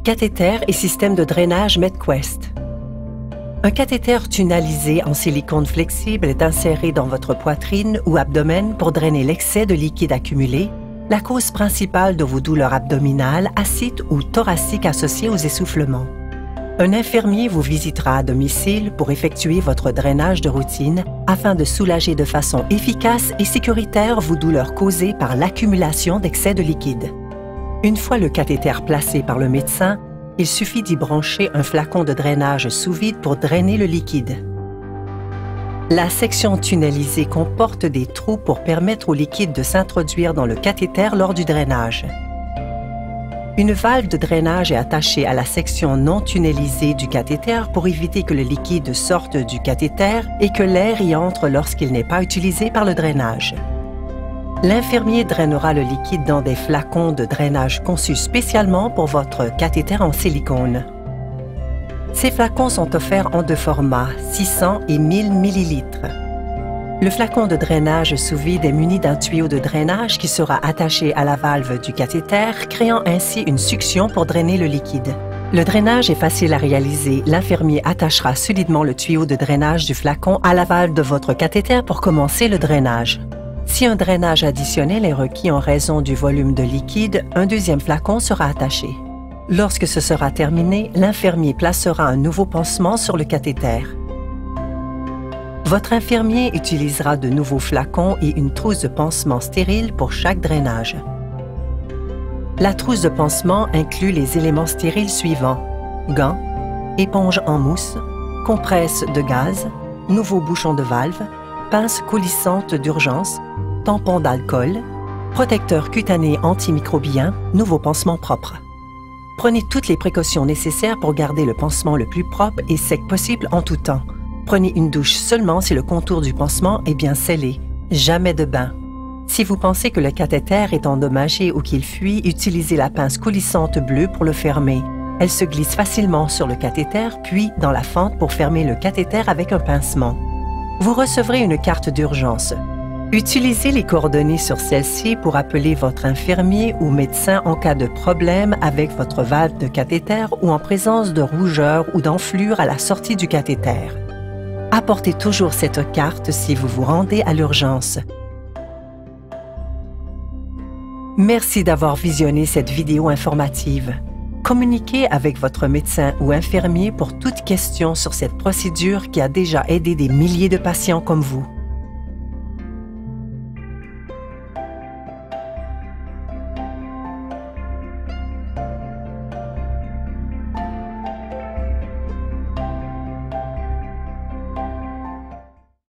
Cathéter et système de drainage MedQuest. Un cathéter tunalisé en silicone flexible est inséré dans votre poitrine ou abdomen pour drainer l'excès de liquide accumulé, la cause principale de vos douleurs abdominales, ascites ou thoraciques associées aux essoufflements. Un infirmier vous visitera à domicile pour effectuer votre drainage de routine afin de soulager de façon efficace et sécuritaire vos douleurs causées par l'accumulation d'excès de liquide. Une fois le cathéter placé par le médecin, il suffit d'y brancher un flacon de drainage sous vide pour drainer le liquide. La section tunnalisée comporte des trous pour permettre au liquide de s'introduire dans le cathéter lors du drainage. Une valve de drainage est attachée à la section non tunnalisée du cathéter pour éviter que le liquide sorte du cathéter et que l'air y entre lorsqu'il n'est pas utilisé par le drainage. L'infirmier drainera le liquide dans des flacons de drainage conçus spécialement pour votre cathéter en silicone. Ces flacons sont offerts en deux formats, 600 et 1000 ml. Le flacon de drainage sous vide est muni d'un tuyau de drainage qui sera attaché à la valve du cathéter, créant ainsi une succion pour drainer le liquide. Le drainage est facile à réaliser. L'infirmier attachera solidement le tuyau de drainage du flacon à la valve de votre cathéter pour commencer le drainage. Si un drainage additionnel est requis en raison du volume de liquide, un deuxième flacon sera attaché. Lorsque ce sera terminé, l'infirmier placera un nouveau pansement sur le cathéter. Votre infirmier utilisera de nouveaux flacons et une trousse de pansement stérile pour chaque drainage. La trousse de pansement inclut les éléments stériles suivants: gants, éponge en mousse, compresse de gaz, nouveau bouchon de valve, pince coulissante d'urgence, tampon d'alcool, protecteur cutané antimicrobien, nouveau pansement propre. Prenez toutes les précautions nécessaires pour garder le pansement le plus propre et sec possible en tout temps. Prenez une douche seulement si le contour du pansement est bien scellé. Jamais de bain. Si vous pensez que le cathéter est endommagé ou qu'il fuit, utilisez la pince coulissante bleue pour le fermer. Elle se glisse facilement sur le cathéter, puis dans la fente pour fermer le cathéter avec un pincement. Vous recevrez une carte d'urgence. Utilisez les coordonnées sur celle-ci pour appeler votre infirmier ou médecin en cas de problème avec votre valve de cathéter ou en présence de rougeur ou d'enflure à la sortie du cathéter. Apportez toujours cette carte si vous vous rendez à l'urgence. Merci d'avoir visionné cette vidéo informative. Communiquez avec votre médecin ou infirmier pour toute question sur cette procédure qui a déjà aidé des milliers de patients comme vous.